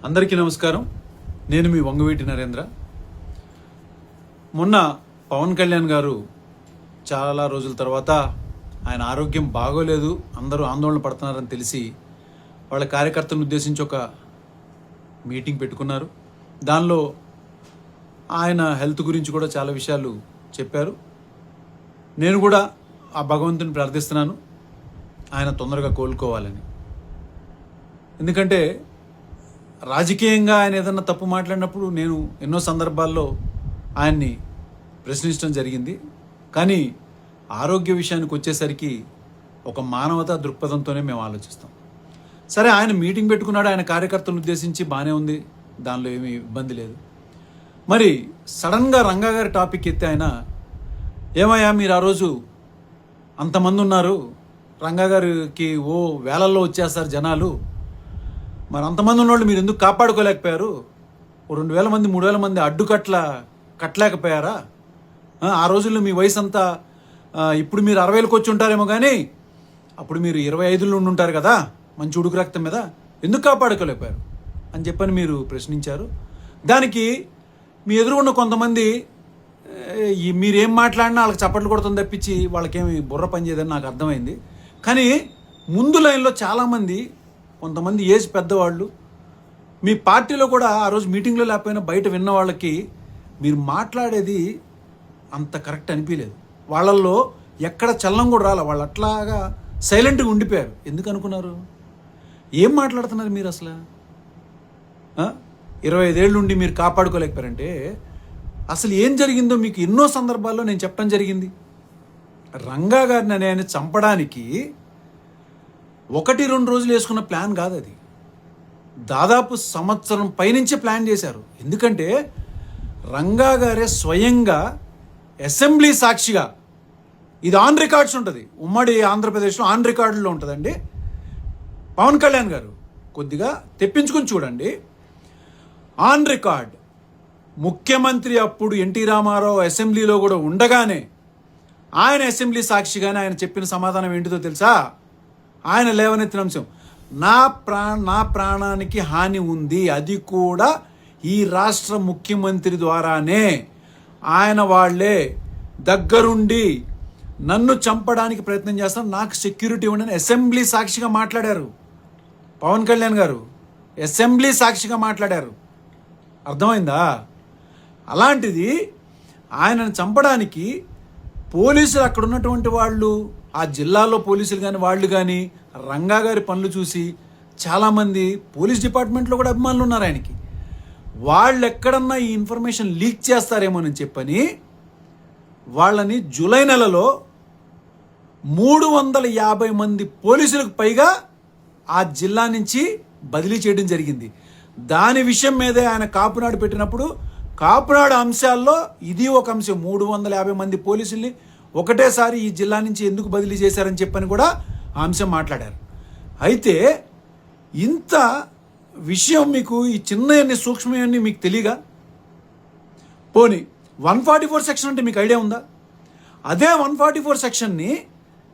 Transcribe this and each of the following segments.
అందరికీ నమస్కారం. నేను మీ వంగవీటి నరేంద్ర. మొన్న పవన్ కళ్యాణ్ గారు చాలా రోజుల తర్వాత ఆయన ఆరోగ్యం బాగోలేదు, అందరూ ఆందోళన పడుతున్నారని తెలిసి వాళ్ళ కార్యకర్తలను ఉద్దేశించి ఒక మీటింగ్ పెట్టుకున్నారు. దానిలో ఆయన హెల్త్ గురించి కూడా చాలా విషయాలు చెప్పారు. నేను కూడా ఆ భగవంతుని ప్రార్థిస్తున్నాను ఆయన తొందరగా కోలుకోవాలని. ఎందుకంటే రాజకీయంగా ఆయన ఏదన్నా తప్పు మాట్లాడినప్పుడు నేను ఎన్నో సందర్భాల్లో ఆయన్ని ప్రశ్నించడం జరిగింది. కానీ ఆరోగ్య విషయానికి వచ్చేసరికి ఒక మానవతా దృక్పథంతోనే మేము ఆలోచిస్తాం. సరే, ఆయన మీటింగ్ పెట్టుకున్నాడు, ఆయన కార్యకర్తలను ఉద్దేశించి బాగానే ఉంది, దానిలో ఏమీ ఇబ్బంది లేదు. మరి సడన్గా రంగా గారి టాపిక్ ఎత్తి ఆయన, ఏమయ్యా మీరు ఆ రోజు అంతమంది ఉన్నారు, రంగా గారికి వేలల్లో వచ్చేస్తారు జనాలు, మరి అంతమంది ఉన్నోళ్ళు మీరు ఎందుకు కాపాడుకోలేకపోయారు? 2,000 మంది 3,000 మంది కట్టలేకపోయారా? ఆ రోజుల్లో మీ వయసు అంతా, ఇప్పుడు మీరు 60లకు వచ్చి ఉంటారేమో, కానీ అప్పుడు మీరు 25లో ఉండి ఉంటారు కదా, మంచి ఉడుకు రక్తం మీద, ఎందుకు కాపాడుకోలేకపోయారు అని చెప్పని మీరు ప్రశ్నించారు. దానికి మీ ఎదురుగున్న కొంతమంది మీరేం మాట్లాడినా వాళ్ళకి చప్పట్లు కొడుతుంది తప్పించి వాళ్ళకేమి బుర్ర పనిచేయదని నాకు అర్థమైంది. కానీ ముందు లైన్లో చాలామంది, కొంతమంది ఏజ్ పెద్దవాళ్ళు, మీ పార్టీలో కూడా ఆ రోజు మీటింగ్లో లేకపోయినా బయట విన్న వాళ్ళకి మీరు మాట్లాడేది అంత కరెక్ట్ అనిపించలేదు. వాళ్ళల్లో ఎక్కడ చలనం కూడా రాలే, వాళ్ళు అట్లాగా సైలెంట్గా ఉండిపోయారు. ఎందుకు అనుకున్నారు? ఏం మాట్లాడుతున్నారు మీరు అసలు? 25 ఏళ్ళు ఉండి మీరు కాపాడుకోలేకపోయారంటే అసలు ఏం జరిగిందో మీకు ఎన్నో సందర్భాల్లో నేను చెప్పడం జరిగింది. రంగా గారిని ఆయన చంపడానికి 1-2 రోజులు వేసుకున్న ప్లాన్ కాదు అది, దాదాపు సంవత్సరం పైనుంచే ప్లాన్ చేశారు. ఎందుకంటే రంగా గారే స్వయంగా అసెంబ్లీ సాక్షిగా, ఇది ఆన్ రికార్డ్స్ ఉంటుంది, ఉమ్మడి ఆంధ్రప్రదేశ్లో ఆన్ రికార్డులో ఉంటుందండి. పవన్ కళ్యాణ్ గారు కొద్దిగా తెప్పించుకుని చూడండి. ఆన్ రికార్డ్, ముఖ్యమంత్రి అప్పుడు ఎన్టీ రామారావు అసెంబ్లీలో కూడా ఉండగానే ఆయన అసెంబ్లీ సాక్షిగానే ఆయన చెప్పిన సమాధానం ఏంటిదో తెలుసా? ఆయన లేవనెత్తిన అంశం, నా ప్రాణానికి హాని ఉంది, అది కూడా ఈ రాష్ట్ర ముఖ్యమంత్రి ద్వారానే, ఆయన వాళ్లే దగ్గరుండి నన్ను చంపడానికి ప్రయత్నం చేస్తాను, నాకు సెక్యూరిటీ ఉండని అసెంబ్లీ సాక్షిగా మాట్లాడారు పవన్ కళ్యాణ్ గారు. అసెంబ్లీ సాక్షిగా మాట్లాడారు. అర్థమైందా? అలాంటిది ఆయనను చంపడానికి పోలీసులు, అక్కడ ఉన్నటువంటి వాళ్ళు, ఆ జిల్లాలో పోలీసులు కానీ వాళ్ళు కానీ రంగా గారి పనులు చూసి చాలామంది పోలీస్ డిపార్ట్మెంట్లో కూడా అభిమానులు ఉన్నారు ఆయనకి, వాళ్ళు ఎక్కడన్నా ఈ ఇన్ఫర్మేషన్ లీక్ చేస్తారేమోనని చెప్పని వాళ్ళని జూలై నెలలో 350 మంది పోలీసులకు పైగా ఆ జిల్లా నుంచి బదిలీ చేయడం జరిగింది. దాని విషయం మీదే ఆయన కాపునాడు పెట్టినప్పుడు, కాపునాడు అంశాల్లో ఇది ఒక అంశం. 350 మంది పోలీసుల్ని ఒకటేసారి ఈ జిల్లా నుంచి ఎందుకు బదిలీ చేశారని చెప్పని కూడా ఆ అంశం మాట్లాడారు. అయితే ఇంత విషయం మీకు, ఈ చిన్న సూక్ష్మన్నీ మీకు తెలియగా? పోనీ 144 సెక్షన్ అంటే మీకు ఐడియా ఉందా? అదే 144 సెక్షన్ని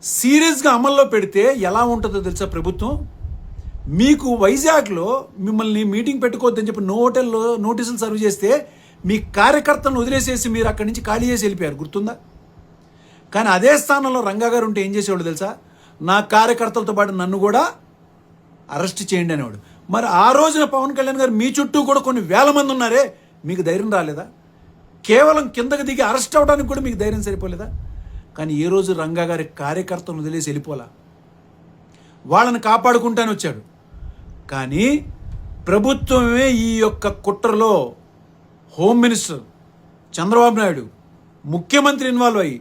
సీరియస్గా అమల్లో పెడితే ఎలా ఉంటుందో తెలుసా ప్రభుత్వం? మీకు వైజాగ్లో మిమ్మల్ని మీటింగ్ పెట్టుకోవద్దని చెప్పి హోటల్లో నోటీసులు సర్వ్ చేస్తే మీ కార్యకర్తలను వదిలేసేసి మీరు అక్కడి నుంచి ఖాళీ చేసి వెళ్ళిపోయారు, గుర్తుందా? కానీ అదే స్థానంలో రంగా గారు ఉంటే ఏం చేసేవాడు తెలుసా? నా కార్యకర్తలతో పాటు నన్ను కూడా అరెస్ట్ చేయండి అనేవాడు. మరి ఆ రోజున పవన్ కళ్యాణ్ గారు మీ చుట్టూ కూడా కొన్ని వేల మంది ఉన్నారే, మీకు ధైర్యం రాలేదా? కేవలం కిందకి దిగి అరెస్ట్ అవ్వడానికి కూడా మీకు ధైర్యం సరిపోలేదా? కానీ ఏ రోజు రంగా గారి కార్యకర్తలను వదిలేసి వెళ్ళిపోలా, వాళ్ళని కాపాడుకుంటానే వచ్చాడు. కానీ ప్రభుత్వమే ఈ యొక్క కుట్రలో హోమ్ మినిస్టర్ చంద్రబాబు నాయుడు, ముఖ్యమంత్రి ఇన్వాల్వ్ అయ్యి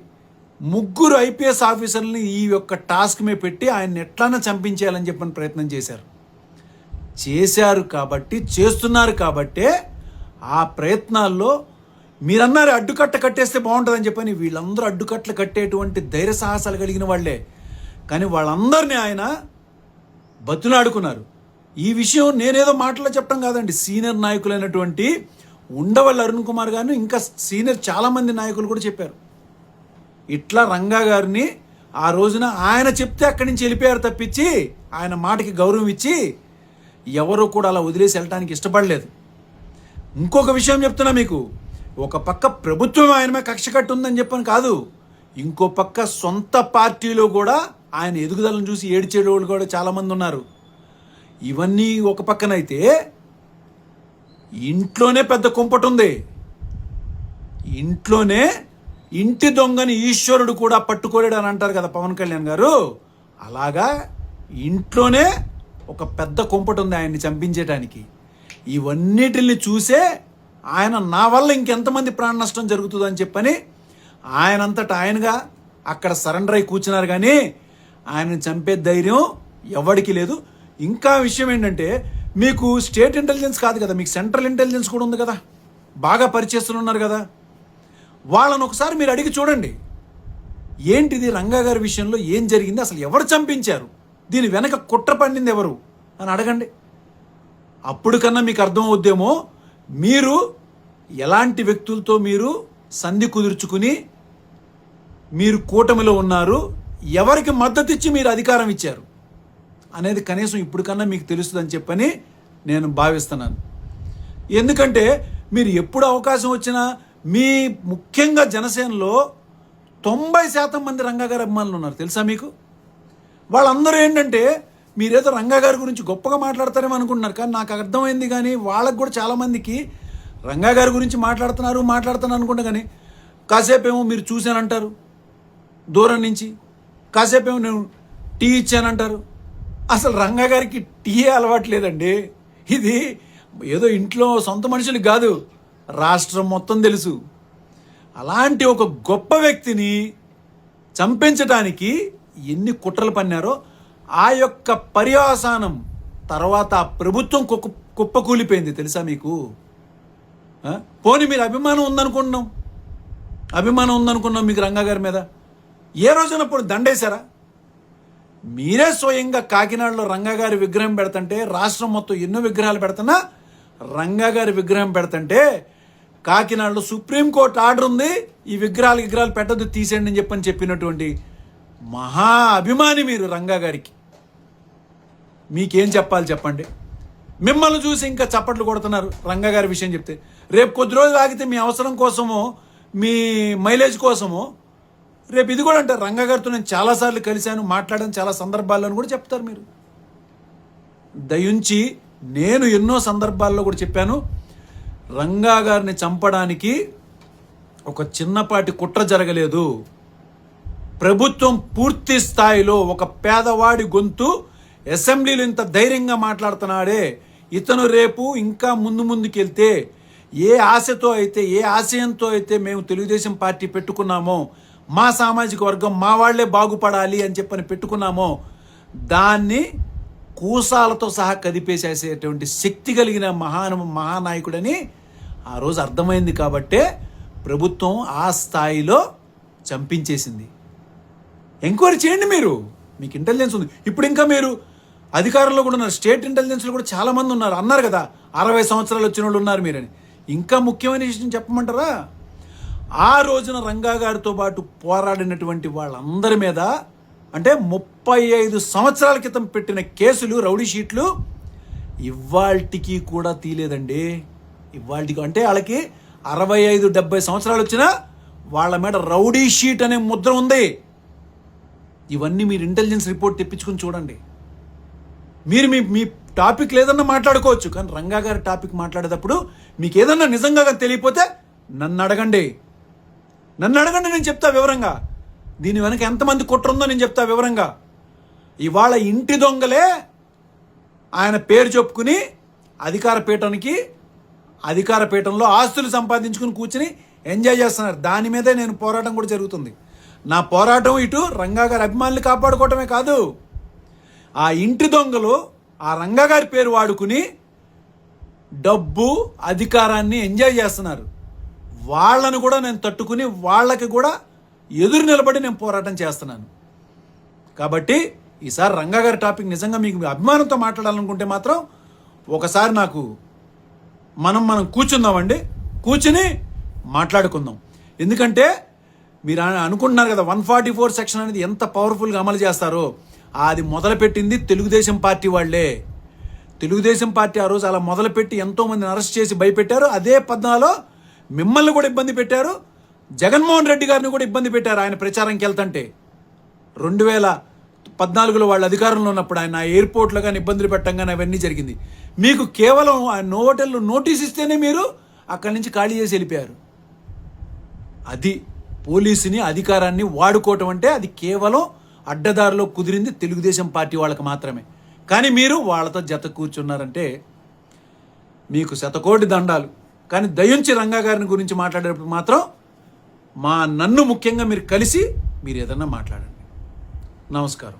3 IPS ఆఫీసర్లని ఈ యొక్క టాస్క్ మీద పెట్టి ఆయన్ని ఎట్లన్నా చంపించేయాలని చెప్పని ప్రయత్నం చేశారు కాబట్టి, చేస్తున్నారు కాబట్టే ఆ ప్రయత్నాల్లో మీరన్నారు అడ్డుకట్ట కట్టేస్తే బాగుంటుందని చెప్పని, వీళ్ళందరూ అడ్డుకట్టలు కట్టేటువంటి ధైర్య సాహసాలు కలిగిన వాళ్లే. కానీ వాళ్ళందరినీ ఆయన బతులాడుకున్నారు. ఈ విషయం నేనేదో మాటలో చెప్పడం కాదండి, సీనియర్ నాయకులైనటువంటి ఉండవల్లి అరుణ్ కుమార్ గారిని, ఇంకా సీనియర్ చాలామంది నాయకులు కూడా చెప్పారు. ఇట్లా రంగా గారిని ఆ రోజున ఆయన చెప్తే అక్కడి నుంచి వెళ్ళిపోయారు తప్పించి, ఆయన మాటకి గౌరవం ఇచ్చి ఎవరు కూడా అలా వదిలేసి వెళ్ళటానికి ఇష్టపడలేదు. ఇంకొక విషయం చెప్తున్నా మీకు, ఒక పక్క ప్రభుత్వం ఆయన మీద కక్ష కట్టి ఉందని చెప్పని కాదు, ఇంకో పక్క సొంత పార్టీలో కూడా ఆయన ఎదుగుదలను చూసి ఏడ్చేవాళ్ళు కూడా చాలామంది ఉన్నారు. ఇవన్నీ ఒక పక్కనైతే ఇంట్లోనే పెద్ద కుంపటి ఉంది. ఇంట్లోనే ఇంటి దొంగని ఈశ్వరుడు కూడా పట్టుకోలేడు అని అంటారు కదా పవన్ కళ్యాణ్ గారు. అలాగా ఇంట్లోనే ఒక పెద్ద కుంపటి ఉంది ఆయన్ని చంపించేటానికి. ఇవన్నిటిని చూసే ఆయన నా వల్ల ఇంకెంతమంది ప్రాణ నష్టం జరుగుతుందని చెప్పని ఆయనంతటా ఆయనగా అక్కడ సరెండర్ అయి కూర్చున్నారు. కానీ ఆయనను చంపే ధైర్యం ఎవరికి లేదు. ఇంకా విషయం ఏంటంటే, మీకు స్టేట్ ఇంటెలిజెన్స్ కాదు కదా, మీకు సెంట్రల్ ఇంటెలిజెన్స్ కూడా ఉంది కదా, బాగా పరిచయస్తులు ఉన్నారు కదా. వాళ్ళని ఒకసారి మీరు అడిగి చూడండి, ఏంటిది రంగా గారి విషయంలో ఏం జరిగింది, అసలు ఎవరు చంపించారు, దీని వెనక కుట్ర పండింది ఎవరు అని అడగండి. అప్పుడు కన్నా మీకు అర్థమవుద్దేమో మీరు ఎలాంటి వ్యక్తులతో మీరు సంధి కుదుర్చుకుని మీరు కూటమిలో ఉన్నారు, ఎవరికి మద్దతు ఇచ్చి మీరు అధికారం ఇచ్చారు అనేది కనీసం ఇప్పుడు కన్నా మీకు తెలుస్తుందని చెప్పని నేను భావిస్తున్నాను. ఎందుకంటే మీరు ఎప్పుడు అవకాశం వచ్చినా మీ ముఖ్యంగా జనసేనలో 90% మంది రంగా గారి అభిమానులు ఉన్నారు తెలుసా మీకు. వాళ్ళందరూ ఏంటంటే మీరేదో రంగా గారి గురించి గొప్పగా మాట్లాడతారేమో అనుకుంటున్నారు, కానీ నాకు అర్థమైంది. కానీ వాళ్ళకు కూడా చాలామందికి రంగా గారి గురించి మాట్లాడుతాను అనుకుంటా, కానీ కాసేపు ఏమో మీరు చూశానంటారు దూరం నుంచి, కాసేపు ఏమో నేను టీ ఇచ్చానంటారు. అసలు రంగా గారికి టీ అలవాట్లేదండి. ఇది ఏదో ఇంట్లో సొంత మనుషులకు కాదు, రాష్ట్రం మొత్తం తెలుసు. అలాంటి ఒక గొప్ప వ్యక్తిని చంపించడానికి ఎన్ని కుట్రలు పన్నారో, ఆ యొక్క పర్యవసానం తర్వాత ఆ ప్రభుత్వం కుప్పకూలిపోయింది తెలుసా మీకు. పోనీ మీరు అభిమానం ఉందనుకున్నాం మీకు రంగా గారి మీద. ఏ రోజున పోనీ దండేశారా? మీరే స్వయంగా కాకినాడలో రంగా గారి విగ్రహం పెడుతుంటే, రాష్ట్రం మొత్తం ఎన్నో విగ్రహాలు పెడుతున్నా రంగా గారి విగ్రహం పెడుతుంటే కాకినాడలో సుప్రీంకోర్టు ఆర్డర్ ఉంది, ఈ విగ్రహాలు పెట్టద్దు, తీసేయండి అని చెప్పినటువంటి మహా అభిమాని మీరు రంగా గారికి. మీకేం చెప్పాలి చెప్పండి. మిమ్మల్ని చూసి ఇంకా చప్పట్లు కొడుతున్నారు రంగా గారి విషయం చెప్తే. రేపు కొద్ది రోజులు ఆగితే మీ అవసరం కోసమో మీ మైలేజ్ కోసమో రేపు ఇది కూడా అంటారు, రంగా గారితో నేను చాలాసార్లు కలిశాను, మాట్లాడాను చాలా సందర్భాల్లో అని కూడా చెప్తారు మీరు. దయించి నేను ఎన్నో సందర్భాల్లో కూడా చెప్పాను, రంగా గారిని చంపడానికి ఒక చిన్నపాటి కుట్ర జరగలేదు. ప్రభుత్వం పూర్తి స్థాయిలో ఒక పేదవాడి గొంతు అసెంబ్లీలో ఇంత ధైర్యంగా మాట్లాడుతున్నాడే, ఇతను రేపు ఇంకా ముందుకెళ్తే ఏ ఆశతో అయితే ఏ ఆశయంతో అయితే మేము తెలుగుదేశం పార్టీ పెట్టుకున్నామో, మా సామాజిక వర్గం మా వాళ్లే బాగుపడాలి అని చెప్పని పెట్టుకున్నామో, దాన్ని కూసాలతో సహా కదిపేసేసేటువంటి శక్తి కలిగిన మహానాయకుడని ఆ రోజు అర్థమైంది. కాబట్టే ప్రభుత్వం ఆ స్థాయిలో చంపించేసింది. ఎంక్వైరీ చేయండి మీరు, మీకు ఇంటెలిజెన్స్ ఉంది. ఇప్పుడు ఇంకా మీరు అధికారంలో కూడా ఉన్నారు, స్టేట్ ఇంటెలిజెన్స్లో కూడా చాలామంది ఉన్నారు అన్నారు కదా, 60 సంవత్సరాలు వచ్చిన వాళ్ళు ఉన్నారు మీరని. ఇంకా ముఖ్యమైన విషయం చెప్పమంటారా, ఆ రోజున రంగా గారితో పాటు పోరాడినటువంటి వాళ్ళందరి మీద అంటే 35 సంవత్సరాల క్రితం పెట్టిన కేసులు, రౌడీ షీట్లు ఇవాళకి కూడా తీలేదండి. ఇవాళకి అంటే వాళ్ళకి 65-70 సంవత్సరాలు వచ్చినా వాళ్ళ మీద రౌడీ షీట్ అనే ముద్ర ఉంది. ఇవన్నీ మీరు ఇంటెలిజెన్స్ రిపోర్ట్ తెప్పించుకుని చూడండి. మీరు మీ టాపిక్ లేదన్నా మాట్లాడుకోవచ్చు, కానీ రంగా గారి టాపిక్ మాట్లాడేటప్పుడు మీకు ఏదన్నా నిజంగా తెలియకపోతే నన్ను అడగండి, నేను చెప్తా వివరంగా. దీని వెనక ఎంతమంది కుట్ర ఉందో నేను చెప్తా వివరంగా. ఇవాళ ఇంటి దొంగలే ఆయన పేరు చెప్పుకుని అధికార పీఠంలో ఆస్తులు సంపాదించుకుని కూర్చుని ఎంజాయ్ చేస్తున్నారు. దాని మీదే నేను పోరాటం కూడా జరుగుతుంది. నా పోరాటం ఇటు రంగా గారి అభిమానులు కాపాడుకోవటమే కాదు, ఆ ఇంటి దొంగలు ఆ రంగా గారి పేరు వాడుకుని డబ్బు అధికారాన్ని ఎంజాయ్ చేస్తున్నారు. వాళ్ళను కూడా నేను తట్టుకుని వాళ్ళకి కూడా ఎదురు నిలబడి నేను పోరాటం చేస్తున్నాను. కాబట్టి ఈసారి రంగా గారి టాపిక్ నిజంగా మీకు అభిమానంతో మాట్లాడాలనుకుంటే మాత్రం ఒకసారి నాకు మనం కూర్చుందామండి, కూర్చుని మాట్లాడుకుందాం. ఎందుకంటే మీరు అనుకుంటున్నారు కదా 144 సెక్షన్ అనేది ఎంత పవర్ఫుల్గా అమలు చేస్తారో, అది మొదలుపెట్టింది తెలుగుదేశం పార్టీ వాళ్ళే. తెలుగుదేశం పార్టీ ఆ రోజు అలా మొదలుపెట్టి ఎంతోమందిని అరెస్ట్ చేసి భయపెట్టారు. అదే పద్నాలో మిమ్మల్ని కూడా ఇబ్బంది పెట్టారు, జగన్మోహన్ రెడ్డి గారిని కూడా ఇబ్బంది పెట్టారు. ఆయన ప్రచారంకి వెళ్తుంటే 2014లో వాళ్ళు అధికారంలో ఉన్నప్పుడు ఆయన ఆ ఎయిర్పోర్ట్లో కానీ ఇబ్బందులు పెట్టంగానే అవన్నీ జరిగింది. మీకు కేవలం ఆ నోటెల్లో నోటీస్ ఇస్తేనే మీరు అక్కడి నుంచి ఖాళీ చేసి వెళ్ళిపోయారు. అది పోలీసుని అధికారాన్ని వాడుకోవటం అంటే అది కేవలం అడ్డదారిలో కుదిరింది తెలుగుదేశం పార్టీ వాళ్ళకి మాత్రమే. కానీ మీరు వాళ్ళతో జత కూర్చున్నారంటే మీకు శతకోటి దండాలు. కానీ దయించి రంగా గారిని గురించి మాట్లాడేటప్పుడు మాత్రం నన్ను ముఖ్యంగా మీరు కలిసి మీరు ఏదన్నా మాట్లాడండి. నమస్కారం.